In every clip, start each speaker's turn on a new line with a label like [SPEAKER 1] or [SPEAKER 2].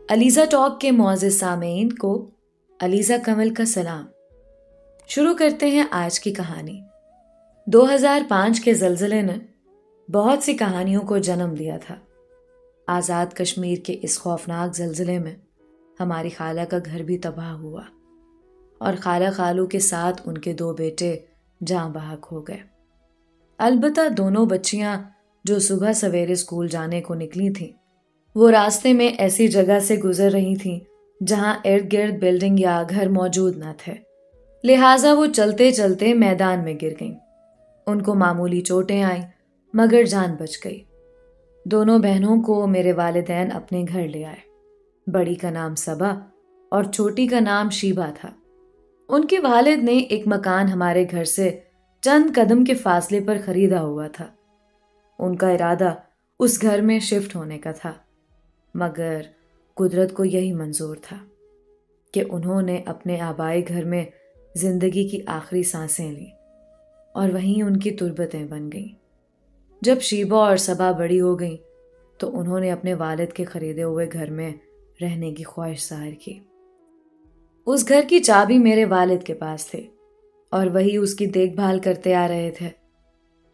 [SPEAKER 1] Alizeh talk کے معزز سامعین کو علیزہ کمل کا سلام۔ شروع کرتے ہیں آج کی کہانی۔ 2005 کے زلزلے نے بہت سی کہانیوں کو جنم دیا تھا۔ آزاد کشمیر کے اس خوفناک زلزلے میں ہماری خالہ کا گھر بھی تباہ ہوا اور خالہ خالو کے ساتھ ان کے 2 بیٹے جاں بحق ہو گئے۔ البتہ دونوں بچیاں جو صبح سویرے اسکول جانے کو نکلی تھیں، وہ راستے میں ایسی جگہ سے گزر رہی تھیں جہاں ارد گرد بلڈنگ یا گھر موجود نہ تھے، لہٰذا وہ چلتے چلتے میدان میں گر گئیں۔ ان کو معمولی چوٹیں آئیں مگر جان بچ گئی۔ دونوں بہنوں کو میرے والدین اپنے گھر لے آئے۔ بڑی کا نام صبا اور چھوٹی کا نام شیبہ تھا۔ ان کے والد نے ایک مکان ہمارے گھر سے چند قدم کے فاصلے پر خریدا ہوا تھا۔ ان کا ارادہ اس گھر میں شفٹ ہونے کا تھا، مگر قدرت کو یہی منظور تھا کہ انہوں نے اپنے آبائی گھر میں زندگی کی آخری سانسیں لیں اور وہیں ان کی تربتیں بن گئیں۔ جب شیبہ اور صبا بڑی ہو گئیں تو انہوں نے اپنے والد کے خریدے ہوئے گھر میں رہنے کی خواہش ظاہر کی۔ اس گھر کی چابی میرے والد کے پاس تھی اور وہی اس کی دیکھ بھال کرتے آ رہے تھے۔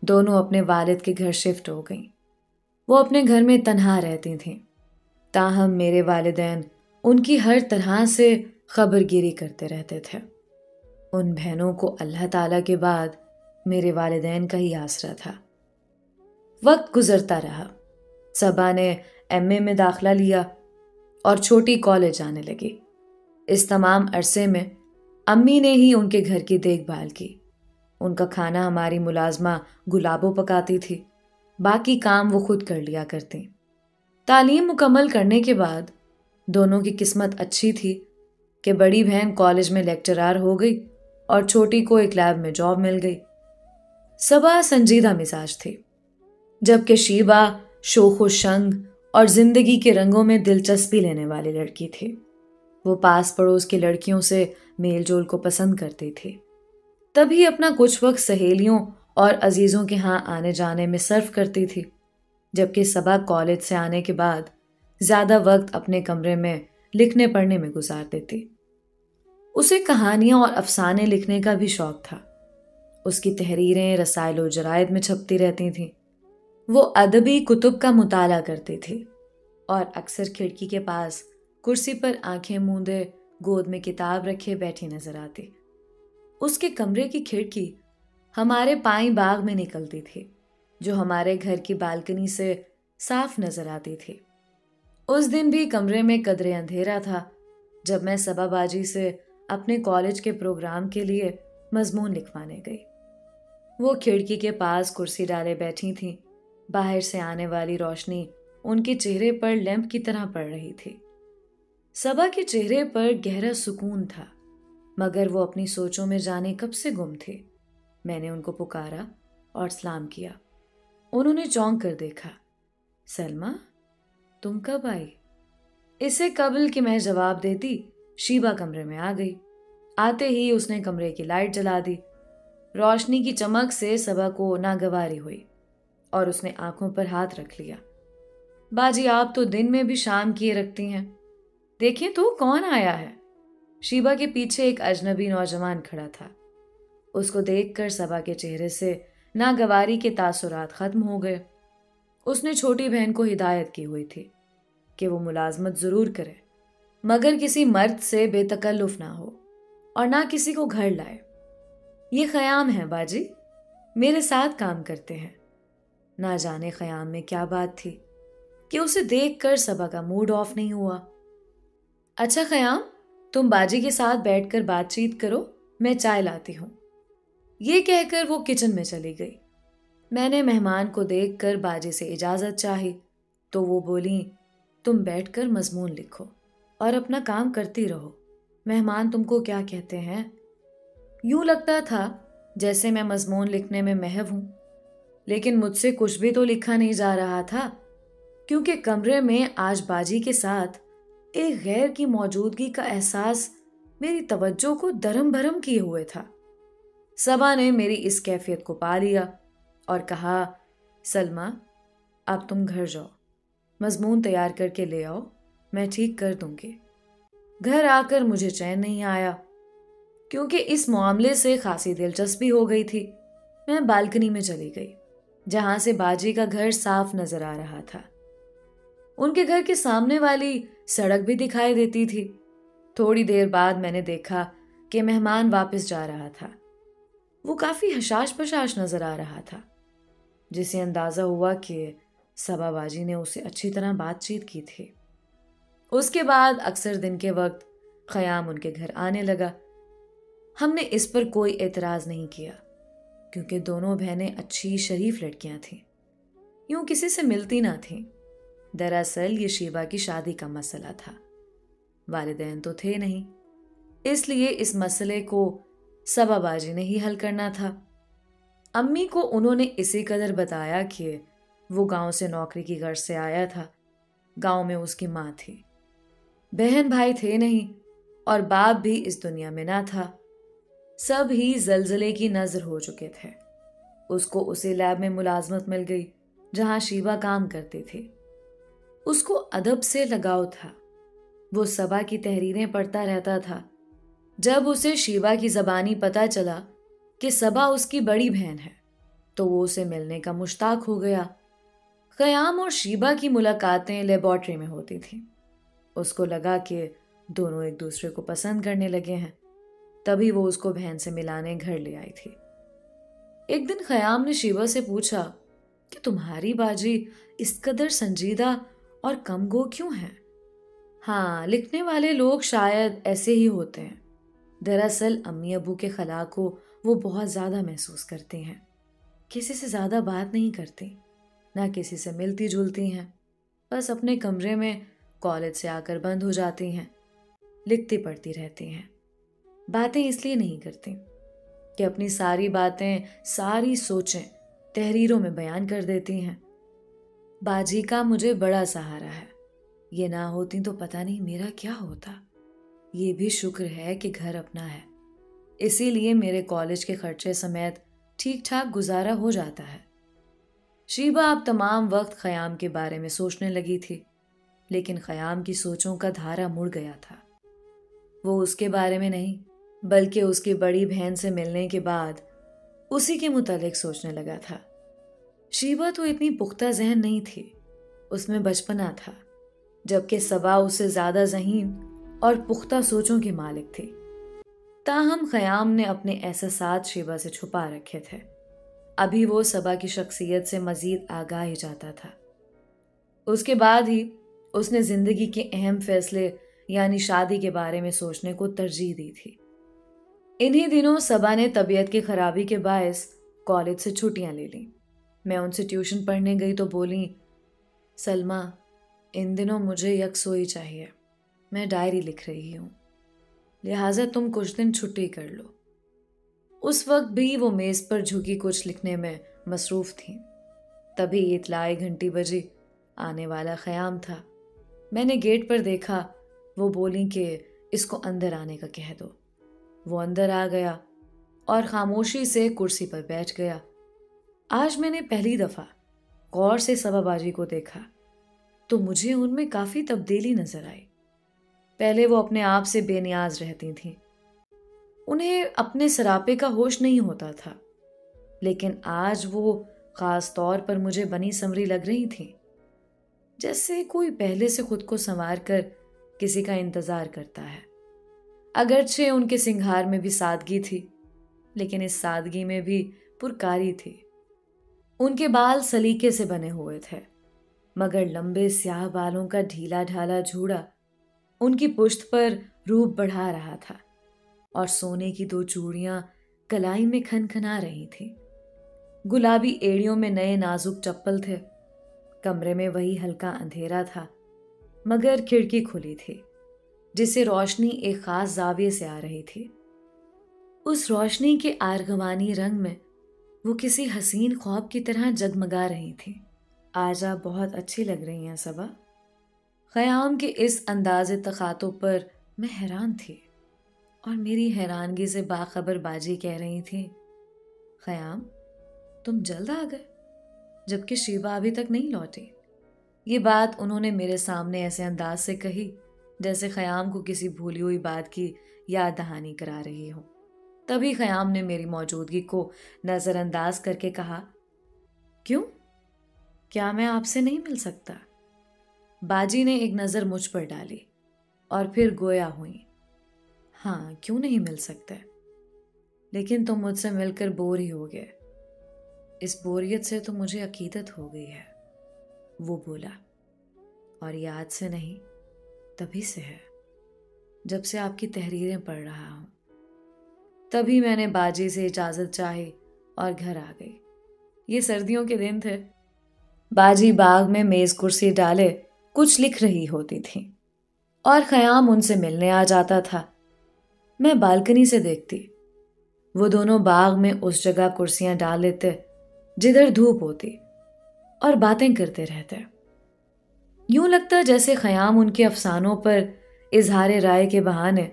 [SPEAKER 1] دونوں اپنے والد کے گھر شفٹ ہو گئیں۔ وہ اپنے گھر میں تنہا رہتی تھیں، تاہم میرے والدین ان کی ہر طرح سے خبر گیری کرتے رہتے تھے۔ ان بہنوں کو اللہ تعالیٰ کے بعد میرے والدین کا ہی آسرا تھا۔ وقت گزرتا رہا۔ صبا نے MA میں داخلہ لیا اور چھوٹی کالج جانے لگی۔ اس تمام عرصے میں امی نے ہی ان کے گھر کی دیکھ بھال کی۔ ان کا کھانا ہماری ملازمہ گلابو پکاتی تھی، باقی کام وہ خود کر لیا کرتی۔ تعلیم مکمل کرنے کے بعد دونوں کی قسمت اچھی تھی کہ بڑی بہن کالج میں لیکچرار ہو گئی اور چھوٹی کو ایک لیب میں جاب مل گئی۔ صبا سنجیدہ مزاج تھی، جبکہ شیبہ شوخ و شنگ اور زندگی کے رنگوں میں دلچسپی لینے والی لڑکی تھی۔ وہ پاس پڑوس کی لڑکیوں سے میل جول کو پسند کرتی تھی، تبھی اپنا کچھ وقت سہیلیوں اور عزیزوں کے ہاں آنے جانے میں صرف کرتی تھی، جبکہ صبا کالج سے آنے کے بعد زیادہ وقت اپنے کمرے میں لکھنے پڑھنے میں گزار دیتی۔ اسے کہانیاں اور افسانے لکھنے کا بھی شوق تھا۔ اس کی تحریریں رسائل و جرائد میں چھپتی رہتی تھیں۔ وہ ادبی کتب کا مطالعہ کرتی تھی اور اکثر کھڑکی کے پاس کرسی پر آنکھیں موندے گود میں کتاب رکھے بیٹھی نظر آتی۔ اس کے کمرے کی کھڑکی ہمارے پائیں باغ میں نکلتی تھی، جو ہمارے گھر کی بالکنی سے صاف نظر آتی تھی۔ اس دن بھی کمرے میں قدرے اندھیرا تھا جب میں صبا باجی سے اپنے کالج کے پروگرام کے لیے مضمون لکھوانے گئی۔ وہ کھڑکی کے پاس کرسی ڈالے بیٹھی تھیں۔ باہر سے آنے والی روشنی ان کے چہرے پر لیمپ کی طرح پڑ رہی تھی۔ صبا کے چہرے پر گہرا سکون تھا، مگر وہ اپنی سوچوں میں جانے کب سے گم تھی۔ میں نے ان کو پکارا اور سلام کیا۔ انہوں نے چونک کر دیکھا۔ سلمہ، تم کب آئی؟ اس سے قبل کہ میں جواب دیتی، شیبہ کمرے میں آ گئی۔ آتے ہی اس نے کمرے کی لائٹ جلا دی۔ روشنی کی چمک سے صبا کو ناگواری ہوئی اور اس نے آنکھوں پر ہاتھ رکھ لیا۔ باجی، آپ تو دن میں بھی شام کیے رکھتی ہیں، دیکھیں تو کون آیا ہے؟ شیبہ کے پیچھے ایک اجنبی نوجوان کھڑا تھا۔ اس کو دیکھ کر صبا کے چہرے سے ناگواری کے تاثرات ختم ہو گئے۔ اس نے چھوٹی بہن کو ہدایت کی ہوئی تھی کہ وہ ملازمت ضرور کرے، مگر کسی مرد سے بے تکلف نہ ہو اور نہ کسی کو گھر لائے۔ یہ خیام ہے باجی، میرے ساتھ کام کرتے ہیں۔ نہ جانے خیام میں کیا بات تھی کہ اسے دیکھ کر صبا کا موڈ آف نہیں ہوا۔ اچھا خیام، تم باجی کے ساتھ بیٹھ کر بات چیت کرو، میں چائے لاتی ہوں۔ یہ کہہ کر وہ کچن میں چلی گئی۔ میں نے مہمان کو دیکھ کر باجی سے اجازت چاہی تو وہ بولیں، تم بیٹھ کر مضمون لکھو اور اپنا کام کرتی رہو، مہمان تم کو کیا کہتے ہیں؟ یوں لگتا تھا جیسے میں مضمون لکھنے میں محو ہوں، لیکن مجھ سے کچھ بھی تو لکھا نہیں جا رہا تھا، کیونکہ کمرے میں آج باجی کے ساتھ ایک غیر کی موجودگی کا احساس میری توجہ کو درم بھرم کیے ہوئے تھا۔ صبا نے میری اس کیفیت کو پا لیا اور کہا، سلمہ، اب تم گھر جاؤ، مضمون تیار کر کے لے آؤ، میں ٹھیک کر دوں گی۔ گھر آ کر مجھے چین نہیں آیا کیونکہ اس معاملے سے خاصی دلچسپی ہو گئی تھی۔ میں بالکنی میں چلی گئی جہاں سے باجی کا گھر صاف نظر آ رہا تھا۔ ان کے گھر کے سامنے والی سڑک بھی دکھائی دیتی تھی۔ تھوڑی دیر بعد میں نے دیکھا کہ مہمان واپس جا رہا تھا۔ وہ کافی حشاش پشاش نظر آ رہا تھا، جسے اندازہ ہوا کہ صبا باجی نے اسے اچھی طرح بات چیت کی تھی۔ اس کے بعد اکثر دن کے وقت خیام ان کے گھر آنے لگا۔ ہم نے اس پر کوئی اعتراض نہیں کیا کیونکہ دونوں بہنیں اچھی شریف لڑکیاں تھیں، یوں کسی سے ملتی نہ تھیں۔ دراصل یہ شیبا کی شادی کا مسئلہ تھا، والدین تو تھے نہیں، اس لیے اس مسئلے کو صبا باجی نے ہی حل کرنا تھا۔ امی کو انہوں نے اسی قدر بتایا کہ وہ گاؤں سے نوکری کی غرض سے آیا تھا۔ گاؤں میں اس کی ماں تھی، بہن بھائی تھے نہیں، اور باپ بھی اس دنیا میں نہ تھا۔ سب ہی زلزلے کی نظر ہو چکے تھے۔ اس کو اسی لیب میں ملازمت مل گئی جہاں شیبا کام کرتی تھی۔ اس کو ادب سے لگاؤ تھا، وہ صبا کی تحریریں پڑھتا رہتا تھا۔ جب اسے شیبا کی زبانی پتہ چلا کہ صبا اس کی بڑی بہن ہے تو وہ اسے ملنے کا مشتاق ہو گیا۔ خیام اور شیبا کی ملاقاتیں لیبارٹری میں ہوتی تھیں۔ اس کو لگا کہ دونوں ایک دوسرے کو پسند کرنے لگے ہیں، تبھی وہ اس کو بہن سے ملانے گھر لے آئی تھی۔ ایک دن خیام نے شیبا سے پوچھا کہ تمہاری باجی اس قدر سنجیدہ اور کم گو کیوں ہے؟ ہاں، لکھنے والے لوگ شاید ایسے ہی ہوتے ہیں۔ دراصل امی ابو کے خلا کو وہ بہت زیادہ محسوس کرتی ہیں، کسی سے زیادہ بات نہیں کرتی، نہ کسی سے ملتی جلتی ہیں، بس اپنے کمرے میں کالج سے آ کر بند ہو جاتی ہیں، لکھتی پڑھتی رہتی ہیں۔ باتیں اس لیے نہیں کرتی کہ اپنی ساری باتیں، ساری سوچیں تحریروں میں بیان کر دیتی ہیں۔ باجی کا مجھے بڑا سہارا ہے، یہ نہ ہوتی تو پتہ نہیں میرا کیا ہوتا۔ یہ بھی شکر ہے کہ گھر اپنا ہے، اسی لیے میرے کالج کے خرچے سمیت ٹھیک ٹھاک گزارا ہو جاتا ہے۔ شیبا اب تمام وقت خیام کے بارے میں سوچنے لگی تھی، لیکن خیام کی سوچوں کا دھارا مڑ گیا تھا۔ وہ اس کے بارے میں نہیں بلکہ اس کی بڑی بہن سے ملنے کے بعد اسی کے متعلق سوچنے لگا تھا۔ شیبا تو اتنی پختہ ذہن نہیں تھی، اس میں بچپنا تھا، جبکہ صبا اس سے زیادہ ذہین اور پختہ سوچوں کی مالک تھی۔ تاہم خیام نے اپنے احساسات شیبا سے چھپا رکھے تھے۔ ابھی وہ صبا کی شخصیت سے مزید آگاہ ہی جاتا تھا۔ اس کے بعد ہی اس نے زندگی کے اہم فیصلے یعنی شادی کے بارے میں سوچنے کو ترجیح دی تھی۔ انہی دنوں صبا نے طبیعت کی خرابی کے باعث کالج سے چھٹیاں لے لیں۔ میں ان سے ٹیوشن پڑھنے گئی تو بولیں، سلمہ ان دنوں مجھے یکسوئی چاہیے، میں ڈائری لکھ رہی ہوں، لہٰذا تم کچھ دن چھٹی کر لو۔ اس وقت بھی وہ میز پر جھکی کچھ لکھنے میں مصروف تھیں۔ تبھی اطلاعی گھنٹی بجی، آنے والا خیام تھا۔ میں نے گیٹ پر دیکھا، وہ بولیں کہ اس کو اندر آنے کا کہہ دو۔ وہ اندر آ گیا اور خاموشی سے کرسی پر بیٹھ گیا۔ آج میں نے پہلی دفعہ غور سے صبا باجی کو دیکھا تو مجھے ان میں کافی تبدیلی نظر آئی۔ پہلے وہ اپنے آپ سے بے نیاز رہتی تھیں، انہیں اپنے سراپے کا ہوش نہیں ہوتا تھا، لیکن آج وہ خاص طور پر مجھے بنی سنوری لگ رہی تھیں، جیسے کوئی پہلے سے خود کو سنوار کر کسی کا انتظار کرتا ہے۔ اگرچہ ان کے سنگھار میں بھی سادگی تھی، لیکن اس سادگی میں بھی پرکاری تھی۔ ان کے بال سلیقے سے بنے ہوئے تھے، مگر لمبے سیاہ بالوں کا ڈھیلا ڈھالا جھوڑا ان کی پشت پر روپ بڑھا رہا تھا، اور سونے کی 2 چوڑیاں کلائی میں کھن کھنا رہی تھیں۔ گلابی ایڑیوں میں نئے نازک چپل تھے۔ کمرے میں وہی ہلکا اندھیرا تھا، مگر کھڑکی کھلی تھی جس سے روشنی ایک خاص زاویے سے آ رہی تھی۔ اس روشنی کے آرغوانی رنگ میں وہ کسی حسین خواب کی طرح جگمگا رہی تھی۔ آج آپ بہت اچھی لگ رہی ہیں صبا۔ خیام کے اس انداز تخاطب پر میں حیران تھی، اور میری حیرانگی سے باخبر باجی کہہ رہی تھی، خیام تم جلد آ گئے، جبکہ شیبا ابھی تک نہیں لوٹی۔ یہ بات انہوں نے میرے سامنے ایسے انداز سے کہی جیسے خیام کو کسی بھولی ہوئی بات کی یاد دہانی کرا رہی ہوں۔ تبھی خیام نے میری موجودگی کو نظر انداز کر کے کہا، کیوں؟ کیا میں آپ سے نہیں مل سکتا؟ باجی نے ایک نظر مجھ پر ڈالی اور پھر گویا ہوئی، ہاں کیوں نہیں مل سکتا، لیکن تم مجھ سے مل کر بور ہی ہو گئے۔ اس بوریت سے تو مجھے عقیدت ہو گئی ہے، وہ بولا، اور یاد سے نہیں تبھی سے ہے جب سے آپ کی تحریریں پڑھ رہا ہوں۔ تبھی میں نے باجی سے اجازت چاہی اور گھر آ گئی۔ یہ سردیوں کے دن تھے۔ باجی باغ میں میز کرسی ڈالے کچھ لکھ رہی ہوتی تھی اور خیام ان سے ملنے آ جاتا تھا۔ میں بالکنی سے دیکھتی، وہ دونوں باغ میں اس جگہ کرسیاں ڈال لیتے جدھر دھوپ ہوتی اور باتیں کرتے رہتے۔ یوں لگتا جیسے خیام ان کے افسانوں پر اظہار رائے کے بہانے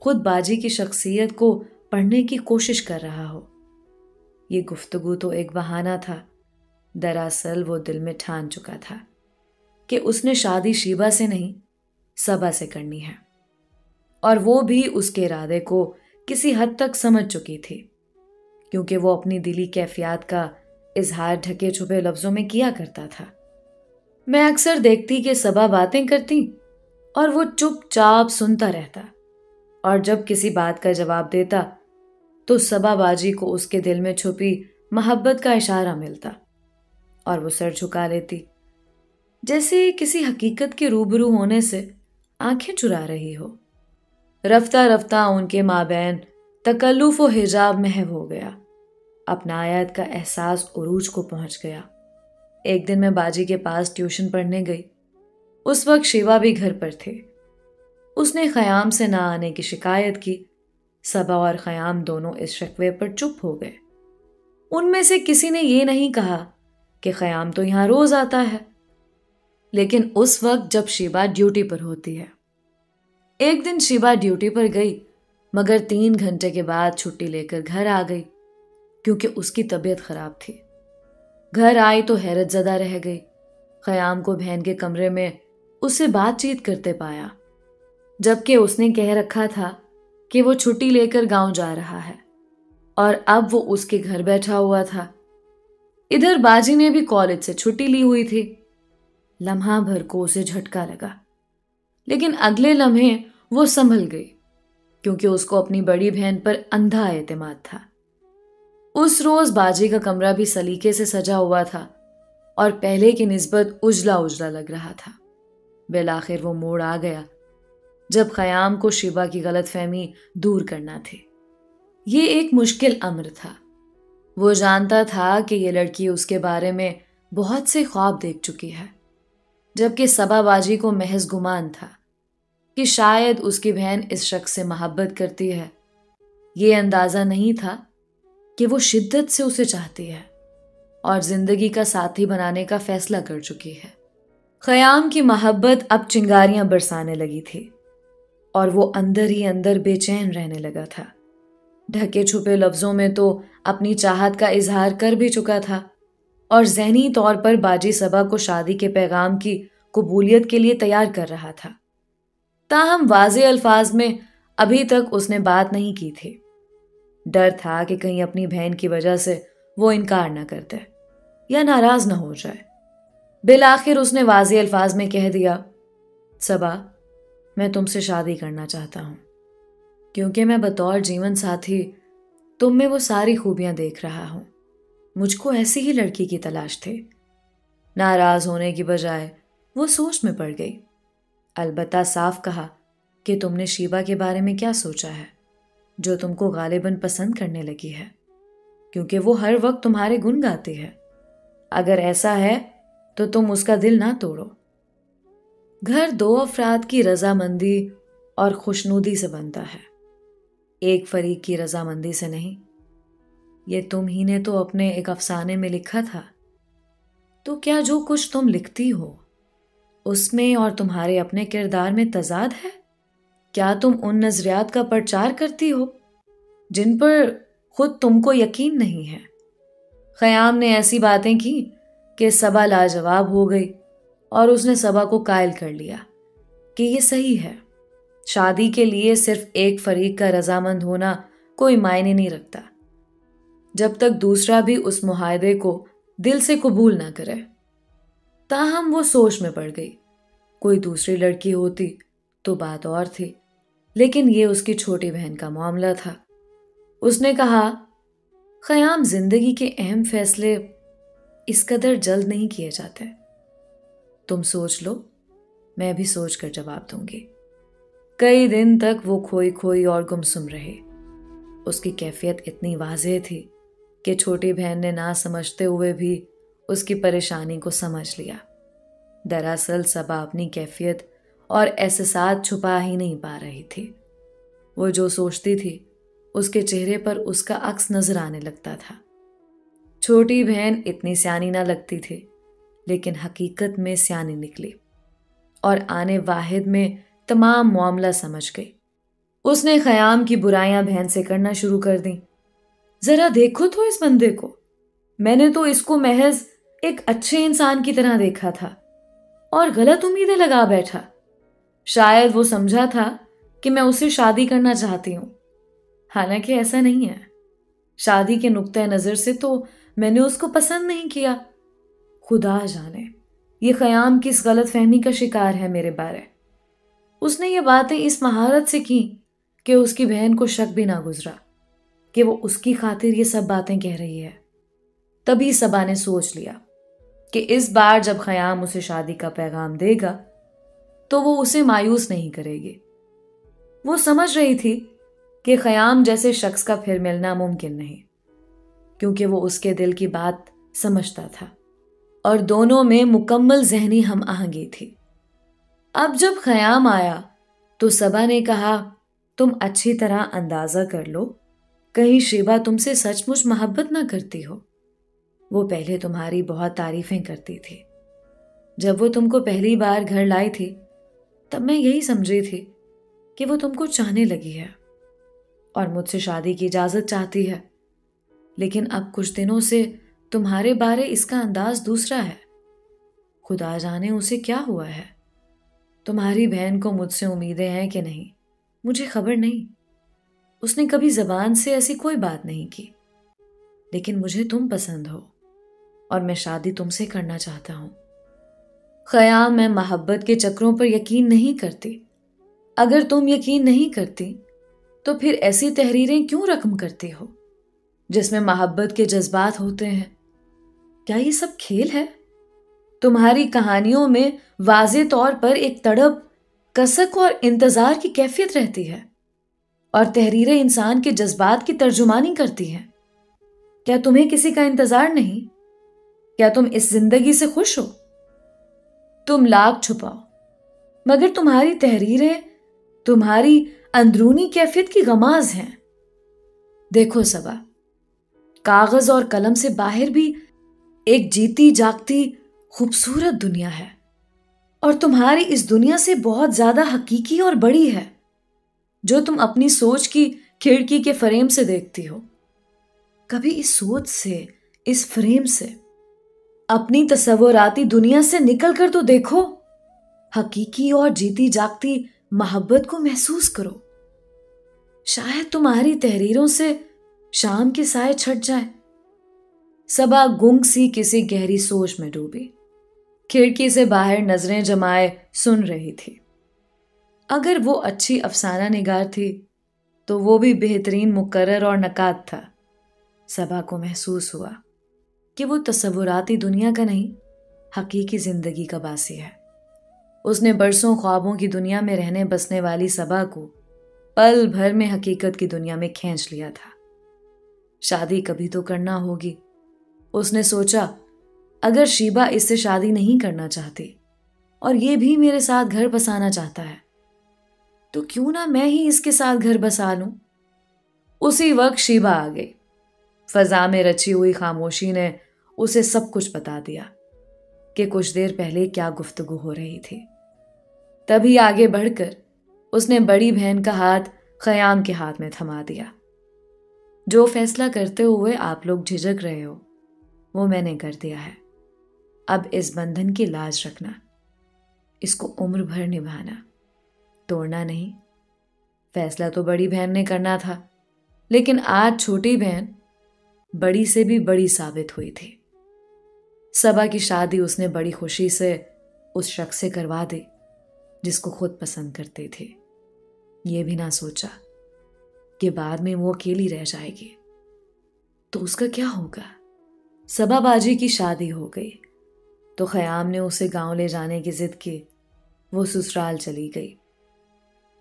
[SPEAKER 1] خود باجی کی شخصیت کو پڑھنے کی کوشش کر رہا ہو۔ یہ گفتگو تو ایک بہانہ تھا، دراصل وہ دل میں ٹھان چکا تھا کہ اس نے شادی شیبہ سے نہیں صبا سے کرنی ہے، اور وہ بھی اس کے ارادے کو کسی حد تک سمجھ چکی تھی، کیونکہ وہ اپنی دلی کیفیات کا اظہار ڈھکے چھپے لفظوں میں کیا کرتا تھا۔ میں اکثر دیکھتی کہ صبا باتیں کرتی اور وہ چپ چاپ سنتا رہتا، اور جب کسی بات کا جواب دیتا تو صبا باجی کو اس کے دل میں چھپی محبت کا اشارہ ملتا اور وہ سر جھکا لیتی، جیسے کسی حقیقت کے روبرو ہونے سے آنکھیں چرا رہی ہو۔ رفتہ رفتہ ان کے مابین تکلف و حجاب محو ہو گیا، اپنایت کا احساس عروج کو پہنچ گیا۔ ایک دن میں باجی کے پاس ٹیوشن پڑھنے گئی۔ اس وقت شیوا بھی گھر پر تھے۔ اس نے خیام سے نہ آنے کی شکایت کی۔ صبا اور خیام دونوں اس شکوے پر چپ ہو گئے۔ ان میں سے کسی نے یہ نہیں کہا کہ خیام تو یہاں روز آتا ہے، لیکن اس وقت جب شیبا ڈیوٹی پر ہوتی ہے۔ ایک دن شیبا ڈیوٹی پر گئی، مگر 3 گھنٹے کے بعد چھٹی لے کر گھر آ گئی کیونکہ اس کی طبیعت خراب تھی۔ گھر آئی تو حیرت زدہ رہ گئی۔ خیام کو بہن کے کمرے میں اس سے بات چیت کرتے پایا، جبکہ اس نے کہہ رکھا تھا کہ وہ چھٹی لے کر گاؤں جا رہا ہے اور اب وہ اس کے گھر بیٹھا ہوا تھا۔ ادھر باجی نے بھی کالج سے چھٹی لی ہوئی تھی۔ لمحہ بھر کو اسے جھٹکا لگا، لیکن اگلے لمحے وہ سنبھل گئی کیونکہ اس کو اپنی بڑی بہن پر اندھا اعتماد تھا۔ اس روز باجی کا کمرہ بھی سلیقے سے سجا ہوا تھا اور پہلے کی نسبت اجلا اجلا لگ رہا تھا۔ بالآخر وہ موڑ آ گیا جب خیام کو شیبا کی غلط فہمی دور کرنا تھی۔ یہ ایک مشکل امر تھا۔ وہ جانتا تھا کہ یہ لڑکی اس کے بارے میں بہت سے خواب دیکھ چکی ہے، جبکہ صبا باجی کو محض گمان تھا کہ شاید اس کی بہن اس شخص سے محبت کرتی ہے۔ یہ اندازہ نہیں تھا کہ وہ شدت سے اسے چاہتی ہے اور زندگی کا ساتھی بنانے کا فیصلہ کر چکی ہے۔ خیام کی محبت اب چنگاریاں برسانے لگی تھی اور وہ اندر ہی اندر بے چین رہنے لگا تھا۔ ڈھکے چھپے لفظوں میں تو اپنی چاہت کا اظہار کر بھی چکا تھا اور ذہنی طور پر باجی صبا کو شادی کے پیغام کی قبولیت کے لیے تیار کر رہا تھا۔ تاہم واضح الفاظ میں ابھی تک اس نے بات نہیں کی تھی۔ ڈر تھا کہ کہیں اپنی بہن کی وجہ سے وہ انکار نہ کر دے یا ناراض نہ ہو جائے۔ بالآخر اس نے واضح الفاظ میں کہہ دیا، صبا، میں تم سے شادی کرنا چاہتا ہوں کیونکہ میں بطور جیون ساتھی تم میں وہ ساری خوبیاں دیکھ رہا ہوں۔ مجھ کو ایسی ہی لڑکی کی تلاش تھی۔ ناراض ہونے کی بجائے وہ سوچ میں پڑ گئی۔ البتہ صاف کہا کہ تم نے شیبا کے بارے میں کیا سوچا ہے جو تم کو غالباً پسند کرنے لگی ہے، کیونکہ وہ ہر وقت تمہارے گن گاتی ہے۔ اگر ایسا ہے تو تم اس کا دل نہ توڑو۔ گھر 2 افراد کی رضامندی اور خوشنودی سے بنتا ہے، ایک فریق کی رضامندی سے نہیں۔ یہ تم ہی نے تو اپنے ایک افسانے میں لکھا تھا۔ تو کیا جو کچھ تم لکھتی ہو اس میں اور تمہارے اپنے کردار میں تضاد ہے؟ کیا تم ان نظریات کا پرچار کرتی ہو جن پر خود تم کو یقین نہیں ہے؟ خیام نے ایسی باتیں کی کہ صبا لاجواب ہو گئی اور اس نے صبا کو قائل کر لیا کہ یہ صحیح ہے، شادی کے لیے صرف ایک فریق کا رضامند ہونا کوئی معنی نہیں رکھتا جب تک دوسرا بھی اس معاہدے کو دل سے قبول نہ کرے۔ تاہم وہ سوچ میں پڑ گئی۔ کوئی دوسری لڑکی ہوتی تو بات اور تھی، لیکن یہ اس کی چھوٹی بہن کا معاملہ تھا۔ اس نے کہا، خیام، زندگی کے اہم فیصلے اس قدر جلد نہیں کیے جاتے۔ تم سوچ لو، میں بھی سوچ کر جواب دوں گی۔ کئی دن تک وہ کھوئی کھوئی اور گمسم رہی۔ اس کی کیفیت اتنی واضح تھی کہ چھوٹی بہن نے نہ سمجھتے ہوئے بھی اس کی پریشانی کو سمجھ لیا۔ دراصل صبا اپنی کیفیت اور احساسات چھپا ہی نہیں پا رہی تھی۔ وہ جو سوچتی تھی اس کے چہرے پر اس کا عکس نظر آنے لگتا تھا۔ چھوٹی بہن اتنی سیانی نہ لگتی تھی، لیکن حقیقت میں سیانی نکلی اور آنے واحد میں تمام معاملہ سمجھ گئی۔ اس نے خیام کی برائیاں بہن سے کرنا شروع کر دیں۔ ذرا دیکھو تو اس بندے کو، میں نے تو اس کو محض ایک اچھے انسان کی طرح دیکھا تھا اور غلط امیدیں لگا بیٹھا۔ شاید وہ سمجھا تھا کہ میں اسے شادی کرنا چاہتی ہوں، حالانکہ ایسا نہیں ہے۔ شادی کے نقطۂ نظر سے تو میں نے اس کو پسند نہیں کیا۔ خدا جانے یہ خیام کس غلط فہمی کا شکار ہے میرے بارے۔ اس نے یہ باتیں اس مہارت سے کی کہ اس کی بہن کو شک بھی نہ گزرا کہ وہ اس کی خاطر یہ سب باتیں کہہ رہی ہے۔ تبھی صبا نے سوچ لیا کہ اس بار جب خیام اسے شادی کا پیغام دے گا تو وہ اسے مایوس نہیں کرے گی۔ وہ سمجھ رہی تھی کہ خیام جیسے شخص کا پھر ملنا ممکن نہیں، کیونکہ وہ اس کے دل کی بات سمجھتا تھا اور دونوں میں مکمل ذہنی ہم آہنگی تھی۔ اب جب خیام آیا تو صبا نے کہا، تم اچھی طرح اندازہ کر لو، کہیں شیبہ تم سے سچ مچ محبت نہ کرتی ہو۔ وہ پہلے تمہاری بہت تعریفیں کرتی تھی۔ جب وہ تم کو پہلی بار گھر لائی تھی تب میں یہی سمجھی تھی کہ وہ تم کو چاہنے لگی ہے اور مجھ سے شادی کی اجازت چاہتی ہے، لیکن اب کچھ دنوں سے تمہارے بارے اس کا انداز دوسرا ہے۔ خدا جانے اسے کیا ہوا ہے۔ تمہاری بہن کو مجھ سے امیدیں ہیں کہ نہیں مجھے خبر نہیں، اس نے کبھی زبان سے ایسی کوئی بات نہیں کی، لیکن مجھے تم پسند ہو اور میں شادی تم سے کرنا چاہتا ہوں۔ خیام، میں محبت کے چکروں پر یقین نہیں کرتی۔ اگر تم یقین نہیں کرتی تو پھر ایسی تحریریں کیوں رقم کرتی ہو جس میں محبت کے جذبات ہوتے ہیں؟ کیا یہ سب کھیل ہے؟ تمہاری کہانیوں میں واضح طور پر ایک تڑپ، کسک اور انتظار کی کیفیت رہتی ہے، اور تحریریں انسان کے جذبات کی ترجمانی کرتی ہیں۔ کیا تمہیں کسی کا انتظار نہیں؟ کیا تم اس زندگی سے خوش ہو؟ تم لاکھ چھپاؤ مگر تمہاری تحریریں تمہاری اندرونی کیفیت کی غماز ہیں۔ دیکھو صبا، کاغذ اور قلم سے باہر بھی ایک جیتی جاگتی خوبصورت دنیا ہے، اور تمہاری اس دنیا سے بہت زیادہ حقیقی اور بڑی ہے جو تم اپنی سوچ کی کھڑکی کے فریم سے دیکھتی ہو۔ کبھی اس سوچ سے، اس فریم سے، اپنی تصوراتی دنیا سے نکل کر تو دیکھو، حقیقی اور جیتی جاگتی محبت کو محسوس کرو۔ شاید تمہاری تحریروں سے شام کے سائے چھٹ جائے۔ صبا گنگ سی کسی گہری سوچ میں ڈوبی، کھڑکی سے باہر نظریں جمائے سن رہی تھی۔ اگر وہ اچھی افسانہ نگار تھی تو وہ بھی بہترین مقرر اور نقاد تھا۔ صبا کو محسوس ہوا کہ وہ تصوراتی دنیا کا نہیں، حقیقی زندگی کا باسی ہے۔ اس نے برسوں خوابوں کی دنیا میں رہنے بسنے والی صبا کو پل بھر میں حقیقت کی دنیا میں کھینچ لیا تھا۔ شادی کبھی تو کرنا ہوگی۔ اس نے سوچا، اگر شیبہ اس سے شادی نہیں کرنا چاہتی اور یہ بھی میرے ساتھ گھر بسانا چاہتا ہے تو کیوں نہ میں ہی اس کے ساتھ گھر بسا لوں۔ اسی وقت شیبہ آ گئی۔ فضا میں رچی ہوئی خاموشی نے اسے سب کچھ بتا دیا کہ کچھ دیر پہلے کیا گفتگو ہو رہی تھی۔ تبھی آگے بڑھ کر اس نے بڑی بہن کا ہاتھ خیام کے ہاتھ میں تھما دیا۔ جو فیصلہ کرتے ہوئے آپ لوگ جھجک رہے ہو وہ میں نے کر دیا ہے، اب اس بندھن کی لاج رکھنا۔ اس کو عمر بھر نبھانا، توڑنا نہیں۔ فیصلہ تو بڑی بہن نے کرنا تھا، لیکن آج چھوٹی بہن بڑی سے بھی بڑی ثابت ہوئی تھی۔ صبا کی شادی اس نے بڑی خوشی سے اس شخص سے کروا دی جس کو خود پسند کرتے تھے۔ یہ بھی نہ سوچا کہ بعد میں وہ اکیلی رہ جائے گی تو اس کا کیا ہوگا۔ صبا باجی کی شادی ہو گئی تو خیام نے اسے گاؤں لے جانے کی ضد کی۔ وہ سسرال چلی گئی۔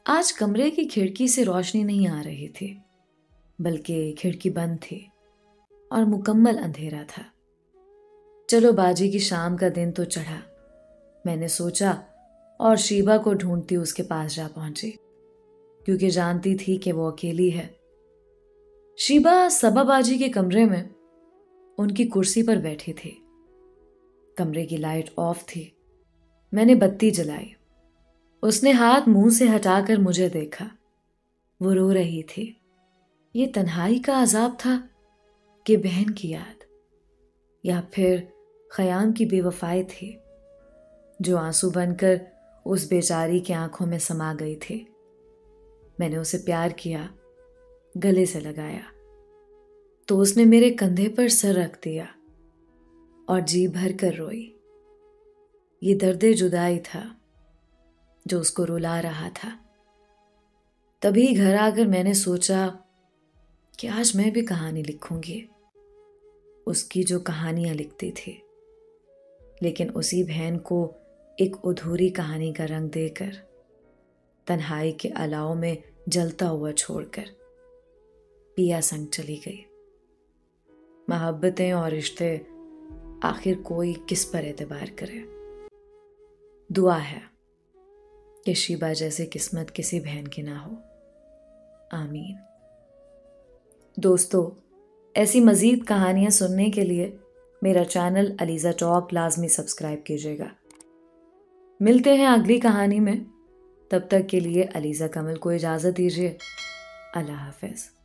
[SPEAKER 1] آج کمرے کی کھڑکی سے روشنی نہیں آ رہی تھی، بلکہ کھڑکی بند تھی اور مکمل اندھیرا تھا۔ چلو باجی کی شام کا دن تو چڑھا، میں نے سوچا، اور شیبا کو ڈھونڈتی اس کے پاس جا پہنچی کیونکہ جانتی تھی کہ وہ اکیلی ہے۔ شیبا صبا باجی کے کمرے میں ان کی کرسی پر بیٹھی تھی۔ کمرے کی لائٹ آف تھی۔ میں نے بتی جلائی۔ اس نے ہاتھ منہ سے ہٹا کر مجھے دیکھا۔ وہ رو رہی تھی۔ یہ تنہائی کا عذاب تھا کہ بہن کی یاد، یا پھر خیام کی بے وفائی تھی جو آنسو بن کر اس بیچاری کی آنکھوں میں سما گئی تھی۔ میں نے اسے پیار کیا، گلے سے لگایا تو اس نے میرے کندھے پر سر رکھ دیا اور جی بھر کر روئی۔ یہ درد جدائی تھا جو اس کو رلا رہا تھا۔ تبھی گھر آ کر میں نے سوچا کہ آج میں بھی کہانی لکھوں گی، اس کی جو کہانیاں لکھتی تھی، لیکن اسی بہن کو ایک ادھوری کہانی کا رنگ دے کر، تنہائی کے الاؤ میں جلتا ہوا چھوڑ کر پیا سنگ چلی گئی۔ محبتیں اور رشتے آخر کوئی کس پر اعتبار کرے۔ دعا ہے کہ شیبا جیسی قسمت کسی بہن کی نہ ہو، آمین۔ دوستو، ایسی مزید کہانیاں سننے کے لیے میرا چینل علیزہ ٹاک لازمی سبسکرائب کیجیے گا۔ ملتے ہیں اگلی کہانی میں، تب تک کے لیے علیزہ کمل کو اجازت دیجیے۔ اللہ حافظ۔